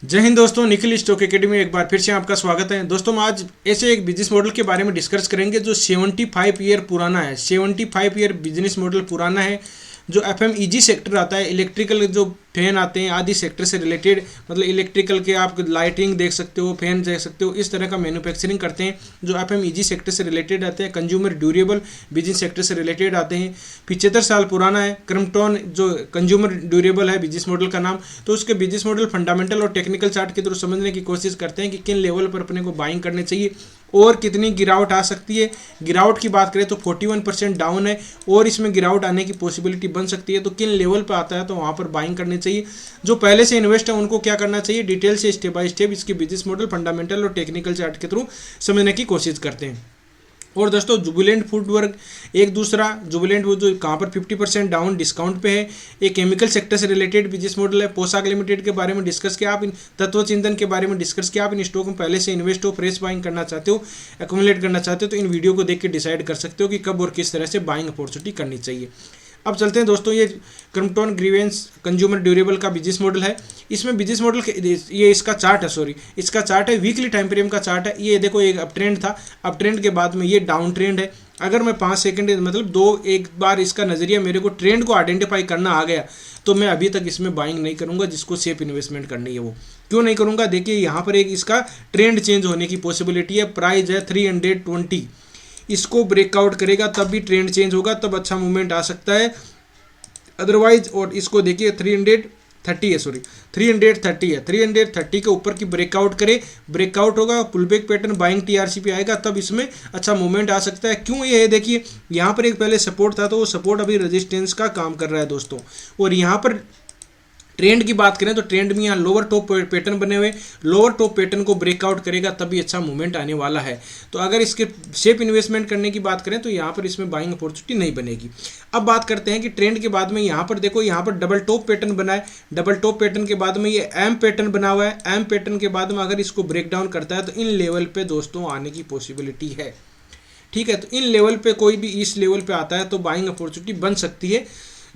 जय हिंद दोस्तों, Nikhil stock academy में एक बार फिर से आपका स्वागत है। दोस्तों हम आज ऐसे एक बिजनेस मॉडल के बारे में डिस्कस करेंगे जो 75 ईयर पुराना है। 75 ईयर बिजनेस मॉडल पुराना है। जो एफएमईजी सेक्टर आता है, इलेक्ट्रिकल जो फैन आते हैं आदि सेक्टर से रिलेटेड, मतलब इलेक्ट्रिकल के आप लाइटिंग देख सकते हो, फैन देख सकते हो, इस तरह का मैन्युफैक्चरिंग करते हैं जो एफएमईजी सेक्टर से रिलेटेड आते हैं। कंज्यूमर ड्यूरेबल बिजनेस सेक्टर से रिलेटेड आते हैं। 75 साल पुराना है। क्रम्पटन जो कंज्यूमर ड्यूरेबल है बिजनेस मॉडल का नाम, तो उसके बिजनेस मॉडल फंडामेंटल और टेक्निकल चार्ट के थ्रू समझने की कोशिश करते हैं कि किन लेवल पर अपने को बाइंग करने चाहिए और कितनी गिरावट आ सकती है। गिरावट की बात करें तो 41% डाउन है और इसमें गिरावट आने की पॉसिबिलिटी बन सकती है। तो किन लेवल पर आता है तो वहाँ पर बाइंग करनी चाहिए। जो पहले से इन्वेस्ट है उनको क्या करना चाहिए, डिटेल से स्टेप बाय स्टेप इसके बिजनेस मॉडल फंडामेंटल और टेक्निकल चार्ट के थ्रू समझने की कोशिश करते हैं। और दोस्तों जुबिलेंट फूडवर्क एक दूसरा, जुबिलेंट वो जो कहाँ पर 50% डाउन डिस्काउंट पे है, एक केमिकल सेक्टर से रिलेटेड बिजनेस मॉडल है। पोशाक लिमिटेड के बारे में डिस्कस किया, आप इन तत्व चिंतन के बारे में डिस्कस किया। आप इन स्टॉक में पहले से इन्वेस्ट हो, फ्रेश बाइंग करना चाहते हो, एक्यूमुलेट करना चाहते हो, तो इन वीडियो को देख के डिसाइड कर सकते हो कि कब और किस तरह से बाइंग अपॉर्चुनिटी करनी चाहिए। अब चलते हैं दोस्तों, ये क्रम्पटन ग्रीवेंस कंज्यूमर ड्यूरेबल का बिजनेस मॉडल है। इसमें बिजनेस मॉडल ये इसका चार्ट है, इसका चार्ट है, वीकली टाइम फ्रेम का चार्ट है। ये देखो एक अप ट्रेंड था, अप ट्रेंड के बाद में ये डाउन ट्रेंड है। अगर मैं 5 सेकंड मतलब एक बार इसका नज़रिया मेरे को ट्रेंड को आइडेंटिफाई करना आ गया तो मैं अभी तक इसमें बाइंग नहीं करूंगा। जिसको सेफ इन्वेस्टमेंट करनी है वो क्यों नहीं करूंगा, देखिए यहाँ पर एक इसका ट्रेंड चेंज होने की पॉसिबिलिटी है। प्राइस है 320, इसको ब्रेकआउट करेगा तब भी ट्रेंड चेंज होगा, तब अच्छा मूवमेंट आ सकता है। अदरवाइज, और इसको देखिए 330 है, 330 है, 330 के ऊपर की ब्रेकआउट करे, ब्रेकआउट होगा, पुलबैक पैटर्न बाइंग टीआरसी पे आएगा, तब इसमें अच्छा मूवमेंट आ सकता है। क्यों ये है, देखिए यहाँ पर एक पहले सपोर्ट था तो वो सपोर्ट अभी रेजिस्टेंस का काम कर रहा है दोस्तों। और यहाँ पर ट्रेंड की बात करें तो ट्रेंड में यहाँ लोअर टॉप पैटर्न बने हुए, लोअर टॉप पैटर्न को ब्रेकआउट करेगा तभी अच्छा मूवमेंट आने वाला है। तो अगर इसके सेफ इन्वेस्टमेंट करने की बात करें तो यहाँ पर इसमें बाइंग अपॉर्चुनिटी नहीं बनेगी। अब बात करते हैं कि ट्रेंड के बाद में यहाँ पर देखो, यहाँ पर डबल टॉप पैटर्न बना है, डबल टॉप पैटर्न के बाद में ये एम पैटर्न बना हुआ है। एम पैटर्न के बाद में अगर इसको ब्रेक डाउन करता है तो इन लेवल पे दोस्तों आने की पॉसिबिलिटी है। ठीक है, तो इन लेवल पे कोई भी इस लेवल पे आता है तो बाइंग अपॉर्चुनिटी बन सकती है।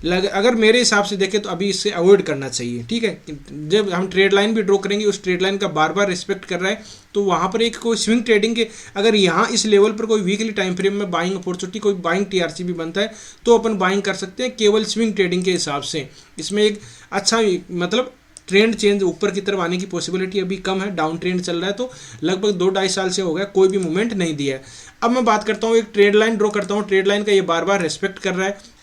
अगर मेरे हिसाब से देखें तो अभी इससे अवॉइड करना चाहिए। ठीक है, जब हम ट्रेड लाइन भी ड्रॉ करेंगे उस ट्रेड लाइन का बार बार रिस्पेक्ट कर रहा है तो वहाँ पर एक कोई स्विंग ट्रेडिंग के, अगर यहाँ इस लेवल पर कोई वीकली टाइम फ्रेम में बाइंग अपॉर्चुनिटी, कोई बाइंग टीआरसी भी बनता है तो अपन बाइंग कर सकते हैं केवल स्विंग ट्रेडिंग के हिसाब से। इसमें एक अच्छा मतलब ट्रेंड चेंज ऊपर की तरफ आने की पॉसिबिलिटी अभी कम है। डाउन ट्रेंड चल रहा है तो लगभग 2-2.5 साल से हो गया कोई भी मूवमेंट नहीं दिया है। अब मैं बात करता हूँ, एक ट्रेड लाइन ड्रॉ करता हूँ, ट्रेड लाइन का ये बार बार रेस्पेक्ट कर रहा है।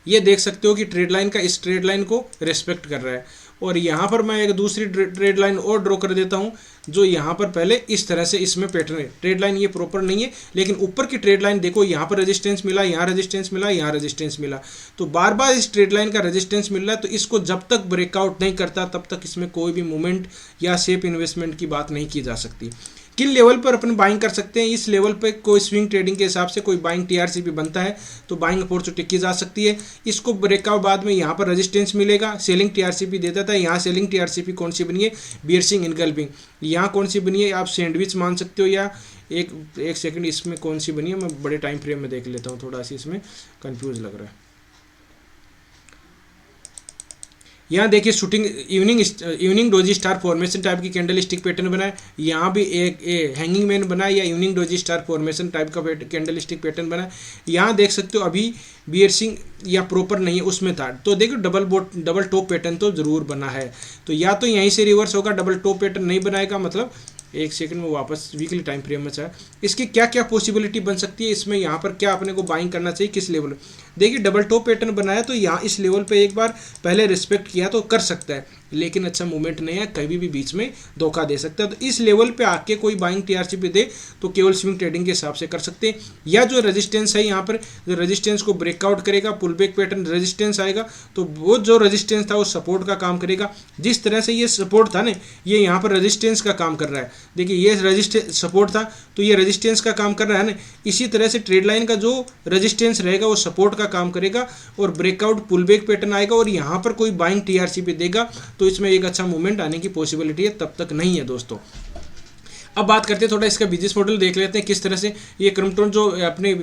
ये देख सकते हो कि ट्रेड लाइन का इस ट्रेड लाइन को रेस्पेक्ट कर रहा है। और यहाँ पर मैं एक दूसरी ट्रेड लाइन और ड्रॉ कर देता हूँ जो यहाँ पर पहले इस तरह से इसमें पैटर्न है। ट्रेड लाइन ये प्रॉपर नहीं है लेकिन ऊपर की ट्रेड लाइन देखो, यहाँ पर रेजिस्टेंस मिला, यहाँ रेजिस्टेंस मिला, यहाँ रेजिस्टेंस मिला, तो बार बार इस ट्रेड लाइन का रेजिस्टेंस मिल रहा है। तो इसको जब तक ब्रेकआउट नहीं करता तब तक इसमें कोई भी मूवमेंट या सेफ इन्वेस्टमेंट की बात नहीं की जा सकती। किन लेवल पर अपन बाइंग कर सकते हैं, इस लेवल पे कोई स्विंग ट्रेडिंग के हिसाब से कोई बाइंग टीआरसी भी बनता है तो बाइंग अपॉर्चुनिटी की जा सकती है। इसको ब्रेकआउट बाद में यहाँ पर रेजिस्टेंस मिलेगा, सेलिंग टीआरसीपी दे देता है। यहाँ सेलिंग टीआरसीपी कौन सी बनी है, बियर्सिंग इनगल्फिंग, यहाँ कौन सी बनी है, आप सैंडविच मान सकते हो, या एक सेकंड इसमें कौन सी बनी है, मैं बड़े टाइम फ्रेम में देख लेता हूँ, थोड़ा सी इसमें कन्फ्यूज लग रहा है। यहाँ देखिए shooting evening doji star formation type की कैंडल स्टिक पैटर्न बना है। यहाँ भी एक हैंगिंग मैन बना है या evening doji star formation type का कैंडल स्टिक पैटर्न बना है। यहाँ देख सकते हो अभी बियर्सिंग या प्रॉपर नहीं है उसमें था, तो देखो डबल टॉप पैटर्न तो जरूर बना है। तो या तो यहीं से रिवर्स होगा, डबल टॉप पैटर्न नहीं बनाएगा, मतलब एक सेकंड में वापस वीकली टाइम फ्रेम में चाहे इसकी क्या क्या पॉसिबिलिटी बन सकती है, इसमें यहाँ पर क्या अपने को बाइंग करना चाहिए, किस लेवल। देखिए डबल टॉप पैटर्न बनाया तो यहाँ इस लेवल पे एक बार पहले रिस्पेक्ट किया तो कर सकता है, लेकिन अच्छा मूवमेंट नहीं है, कभी भी बीच में धोखा दे सकता है। तो इस लेवल पे आके कोई बाइंग टीआरसी पे दे तो केवल स्विंग ट्रेडिंग के हिसाब से कर सकते हैं। या जो रेजिस्टेंस है यहाँ पर, जो रेजिस्टेंस को ब्रेकआउट करेगा, पुलबैक पैटर्न रेजिस्टेंस आएगा तो वो जो रेजिस्टेंस था वो सपोर्ट का काम करेगा। जिस तरह से ये सपोर्ट था ना, ये यहाँ पर रेजिस्टेंस का काम कर रहा है। देखिए ये रेजिस्टेंस सपोर्ट था तो ये रेजिस्टेंस का काम कर रहा है ना, इसी तरह से ट्रेड लाइन का जो रेजिस्टेंस रहेगा वो सपोर्ट का काम करेगा और ब्रेकआउट पुलबैक पैटर्न आएगा और यहाँ पर कोई बाइंग टीआरसी पे देगा तो इसमें एक अच्छा मूवमेंट आने की पॉसिबिलिटी है, तब तक नहीं है दोस्तों। अब बात करते हैं थोड़ा इसका बिजनेस मॉडल देख लेते हैं किस तरह से ये क्रम्पटन जो अपने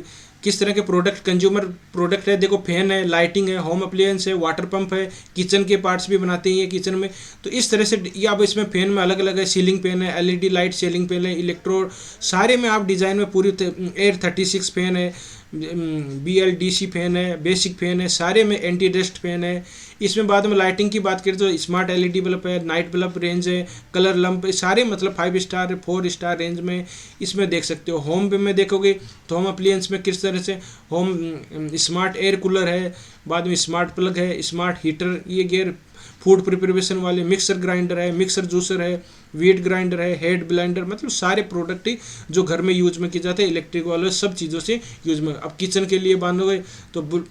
किस तरह के प्रोडक्ट कंज्यूमर प्रोडक्ट है। देखो फैन है, लाइटिंग है, होम अप्लायंस है, वाटर पंप है, किचन के पार्ट्स भी बनाते हैं ये किचन में। तो इस तरह से ये अब इसमें फैन में अलग अलग है, सीलिंग फैन है, एलईडी लाइट सीलिंग फैन है, इलेक्ट्रो सारे में आप डिज़ाइन में पूरी एयर 36 फैन है, BLDC फैन है, बेसिक फैन है, सारे में एंटी डस्ट फैन है। इसमें बाद में लाइटिंग की बात करें तो स्मार्ट LED बल्ब है, नाइट बल्ब रेंज है, कलर लंप सारे मतलब 5 स्टार 4 स्टार रेंज में इसमें देख सकते हो। होम में देखोगे तो होम अप्लायंस में किस तरह से होम स्मार्ट एयर कूलर है, बाद में स्मार्ट प्लग है, स्मार्ट हीटर, ये गियर फूड प्रिपरेशन वाले, मिक्सर ग्राइंडर है, मिक्सर जूसर है, वीट ग्राइंडर है, हेड ब्लेंडर, मतलब सारे प्रोडक्ट ही जो घर में यूज में किए जाते हैं इलेक्ट्रिक वाले सब चीज़ों से यूज में। अब किचन के लिए बांधोगे तो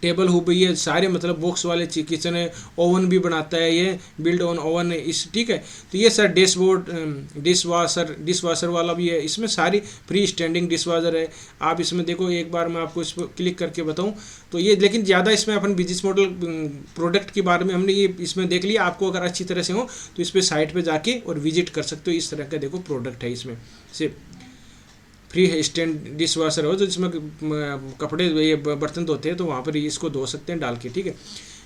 टेबल हो गई है, सारे मतलब बॉक्स वाले किचन है, ओवन भी बनाता है ये, बिल्ड ऑन ओवन है इस, ठीक है। तो ये सर डैशबोर्ड डिशवाशर वाला भी है, इसमें सारी फ्री स्टैंडिंग डिशवाशर है। आप इसमें देखो, एक बार मैं आपको इस पर क्लिक करके बताऊं तो ये, लेकिन ज़्यादा इसमें अपन बिजनेस मॉडल प्रोडक्ट के बारे में हमने ये इसमें देख लिया। आपको अगर अच्छी तरह से हो तो इस पर साइट पर जाके और विजिट कर सकते हो। इस तरह का देखो प्रोडक्ट है, इसमें से फ्री स्टैंड डिश वाशर हो जो जिसमें कपड़े ये बर्तन धोते हैं तो वहाँ पर इसको धो सकते हैं डाल के, ठीक है।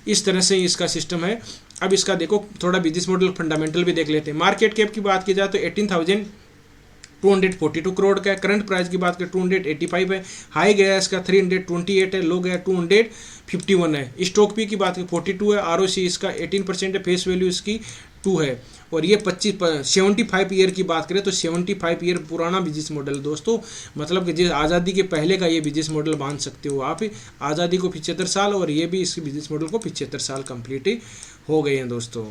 इस तरह से इसका सिस्टम है। अब इसका देखो थोड़ा बिजनेस मॉडल फंडामेंटल भी देख लेते हैं। मार्केट कैप की बात की जाए तो 18,242 करोड़ का है। करंट प्राइस की बात करें 285 है। हाई गया इसका 328 है, लो गया 251 है। स्टॉक पी की बात करें 42 है। ROC इसका 18% है। फेस वैल्यू इसकी 2 है। और ये 75 ईयर की बात करें तो 75 ईयर पुराना बिजनेस मॉडल दोस्तों, मतलब कि जिस आज़ादी के पहले का ये बिजनेस मॉडल मान सकते हो आप। आज़ादी को 75 साल और ये भी इस बिजनेस मॉडल को 75 साल कंप्लीट हो गए हैं दोस्तों,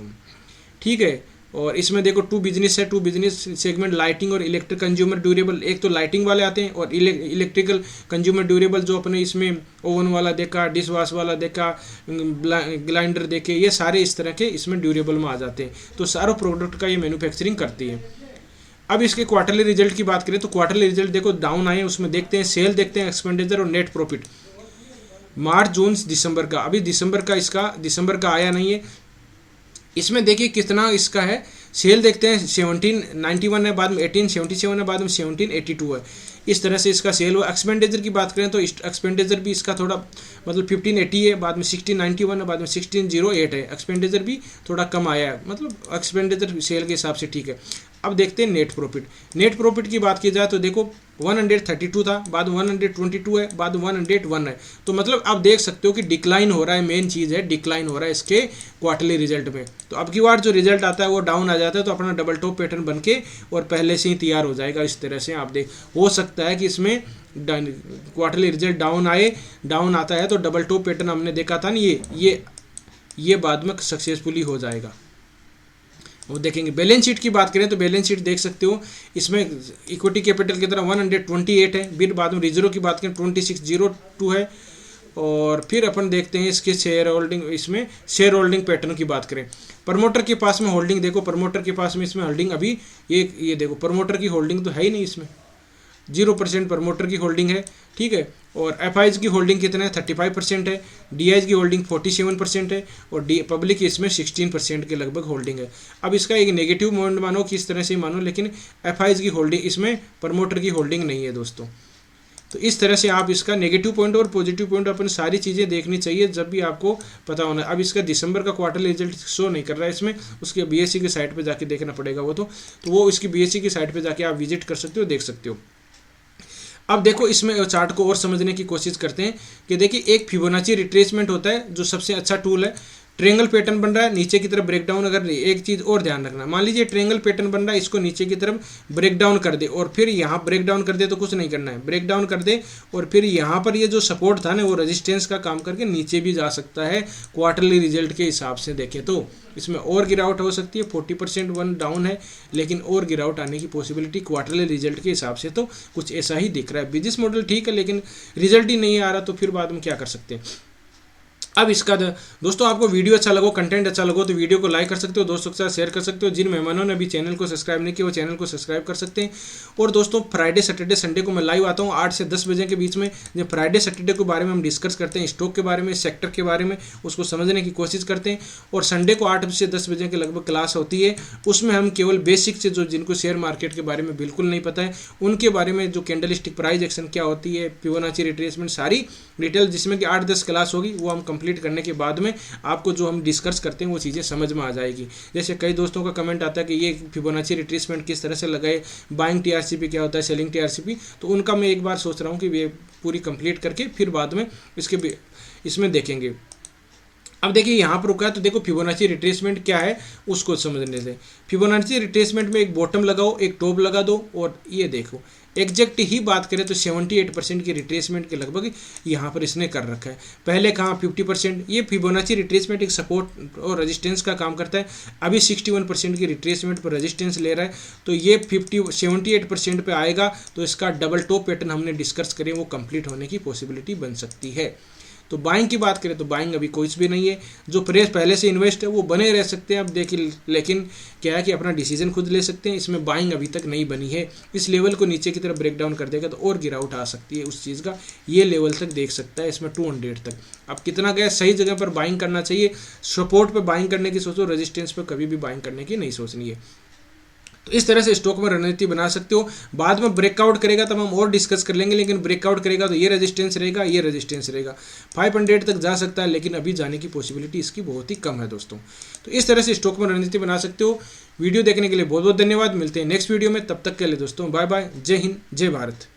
ठीक है। और इसमें देखो 2 बिजनेस है, 2 बिजनेस सेगमेंट, लाइटिंग और इलेक्ट्रिक कंज्यूमर ड्यूरेबल। एक तो लाइटिंग वाले आते हैं और इलेक्ट्रिकल कंज्यूमर ड्यूरेबल जो अपने इसमें ओवन वाला देखा, डिश वॉश वाला देखा, ग्राइंडर देखे, ये सारे इस तरह के इसमें ड्यूरेबल में आ जाते हैं। तो सारों प्रोडक्ट का ये मैन्युफैक्चरिंग करती है। अब इसके क्वार्टरली रिजल्ट की बात करें तो क्वार्टरली रिजल्ट देखो डाउन आए, उसमें देखते हैं सेल, देखते हैं एक्सपेंडिचर और नेट प्रॉफिट। मार्च, जून, दिसंबर का, अभी दिसंबर का आया नहीं है। इसमें देखिए कितना इसका है। सेल देखते हैं 1791 है, बाद में 1877 है, बाद में 1782 है। इस तरह से इसका सेल हुआ। एक्सपेंडिचर की बात करें तो एक्सपेंडिचर भी इसका थोड़ा मतलब 1580 है, बाद में 1691 है, बाद में 1608 है। एक्सपेंडिचर भी थोड़ा कम आया है, मतलब एक्सपेंडिचर सेल के हिसाब से ठीक है। अब देखते हैं नेट प्रॉफिट। नेट प्रॉफिट की बात की जाए तो देखो 132 था, बाद 122 है, बाद 101 है। तो मतलब आप देख सकते हो कि डिक्लाइन हो रहा है, मेन चीज़ है डिक्लाइन हो रहा है इसके क्वार्टरली रिजल्ट में। तो अब की बार जो रिजल्ट आता है वो डाउन आ जाता है, तो अपना डबल टॉप पैटर्न बन के और पहले से ही तैयार हो जाएगा। इस तरह से आप देख, हो सकता है कि इसमें क्वार्टरली रिजल्ट डाउन आता है तो डबल टॉप पैटर्न हमने देखा था ना, ये बाद में सक्सेसफुली हो जाएगा। वो देखेंगे। बैलेंस शीट की बात करें तो बैलेंस शीट देख सकते हो, इसमें इक्विटी कैपिटल की तरह 128 है। फिर बाद में रिजर्व की बात करें 2602 है। और फिर अपन देखते हैं इसके शेयर होल्डिंग, इसमें शेयर होल्डिंग पैटर्न की बात करें। प्रमोटर के पास में होल्डिंग देखो, प्रमोटर के पास में इसमें होल्डिंग अभी ये देखो, प्रमोटर की होल्डिंग तो है ही नहीं, इसमें 0% प्रमोटर की होल्डिंग है, ठीक है। और एफआईज की होल्डिंग कितना है 35% है। डीआईज की होल्डिंग 47% है और पब्लिक की इसमें 16% के लगभग होल्डिंग है। अब इसका एक नेगेटिव पॉइंट मानो कि इस तरह से मानो, लेकिन एफआईज की होल्डिंग, इसमें प्रमोटर की होल्डिंग नहीं है दोस्तों। तो इस तरह से आप इसका नेगेटिव पॉइंट और पॉजिटिव पॉइंट अपन सारी चीज़ें देखनी चाहिए जब भी आपको पता होना है। अब इसका दिसंबर का क्वार्टरली रिजल्ट शो नहीं कर रहा है इसमें, उसके बीएससी की साइट पे जाके देखना पड़ेगा वो तो वो इसकी बीएससी की साइट पे जाके आप विजिट कर सकते हो, देख सकते हो। अब देखो इसमें चार्ट को और समझने की कोशिश करते हैं कि देखिए एक फिबोनाची रिट्रेसमेंट होता है जो सबसे अच्छा टूल है। ट्रेंगल पैटर्न बन रहा है, नीचे की तरफ ब्रेक डाउन। अगर एक चीज़ और ध्यान रखना, मान लीजिए ट्रेंगल पैटर्न बन रहा है, इसको नीचे की तरफ ब्रेक डाउन कर दे और फिर यहाँ ब्रेक डाउन कर दे तो कुछ नहीं करना है, ब्रेक डाउन कर दे और फिर यहाँ पर ये जो सपोर्ट था ना वो रेजिस्टेंस का काम करके नीचे भी जा सकता है। क्वार्टरली रिजल्ट के हिसाब से देखें तो इसमें और गिरावट हो सकती है, 40% वन डाउन है, लेकिन और गिरावट आने की पॉसिबिलिटी क्वार्टरली रिजल्ट के हिसाब से तो कुछ ऐसा ही दिख रहा है। बिजनेस मॉडल ठीक है लेकिन रिजल्ट ही नहीं आ रहा, तो फिर बाद में क्या कर सकते हैं। अब इसका दोस्तों आपको वीडियो अच्छा लगो, कंटेंट अच्छा लगो तो वीडियो को लाइक कर सकते हो, दोस्तों के साथ शेयर कर सकते हो। जिन मेहमानों ने अभी चैनल को सब्सक्राइब नहीं किया वो चैनल को सब्सक्राइब कर सकते हैं। और दोस्तों फ्राइडे सैटरडे संडे को मैं लाइव आता हूँ 8 से 10 बजे के बीच में, जब फ्राइडे सैटरडे के बारे में हम डिस्कस करते हैं, स्टॉक के बारे में, सेक्टर के बारे में, उसको समझने की कोशिश करते हैं। और संडे को 8 से 10 बजे के लगभग क्लास होती है, उसमें हम केवल बेसिक से जो जिनको शेयर मार्केट के बारे में बिल्कुल नहीं पता है उनके बारे में, जो कैंडलस्टिक प्राइस एक्शन क्या होती है, फिबोनाची रिट्रेसमेंट, सारी डिटेल जिसमें कि 8-10 क्लास होगी वो हम कंप्लीट करने के बाद में आपको जो हम डिस्कस करते हैं वो चीज़ें समझ में आ जाएगी। जैसे कई दोस्तों का कमेंट आता है कि ये फिबोनाची रिट्रेसमेंट किस तरह से लगाए, बाइंग टीआरसीपी क्या होता है, सेलिंग टीआरसीपी, तो उनका मैं एक बार सोच रहा हूँ कि ये पूरी कंप्लीट करके फिर बाद में इसमें देखेंगे। अब देखिए यहाँ पर रुका है तो देखो फिबोनाची रिट्रेसमेंट क्या है उसको समझने से। फिबोनाची रिट्रेसमेंट में एक बॉटम लगाओ, एक टॉप लगा दो, और ये देखो एग्जैक्ट ही बात करें तो 78% की रिट्रेसमेंट के लगभग यहाँ पर इसने कर रखा है। पहले कहाँ 50%। ये फिबोनाची रिट्रेसमेंट एक सपोर्ट और रेजिस्टेंस का काम करता है। अभी 61% की रिट्रेसमेंट पर रेजिस्टेंस ले रहा है, तो ये 78% पे आएगा तो इसका डबल टॉप पैटर्न हमने डिस्कस करें वो कंप्लीट होने की पॉसिबिलिटी बन सकती है। तो बाइंग की बात करें तो बाइंग अभी कुछ भी नहीं है, जो प्रेस पहले से इन्वेस्ट है वो बने रह सकते हैं। अब देखिए लेकिन क्या है कि अपना डिसीजन खुद ले सकते हैं, इसमें बाइंग अभी तक नहीं बनी है। इस लेवल को नीचे की तरफ ब्रेक डाउन कर देगा तो और गिरावट आ सकती है उस चीज़ का, ये लेवल तक देख सकता है इसमें 200 तक। अब कितना गया, सही जगह पर बाइंग करना चाहिए। सपोर्ट पर बाइंग करने की सोचो, रेजिस्टेंस पर कभी भी बाइंग करने की नहीं सोचनी है। तो इस तरह से स्टॉक में रणनीति बना सकते हो। बाद में ब्रेकआउट करेगा तब हम और डिस्कस कर लेंगे, लेकिन ब्रेकआउट करेगा तो ये रेजिस्टेंस रहेगा, ये रेजिस्टेंस रहेगा। 500 तक जा सकता है, लेकिन अभी जाने की पॉसिबिलिटी इसकी बहुत ही कम है दोस्तों। तो इस तरह से स्टॉक में रणनीति बना सकते हो। वीडियो देखने के लिए बहुत बहुत धन्यवाद। मिलते हैं नेक्स्ट वीडियो में, तब तक के लिए दोस्तों बाय बाय। जय हिंद, जय भारत।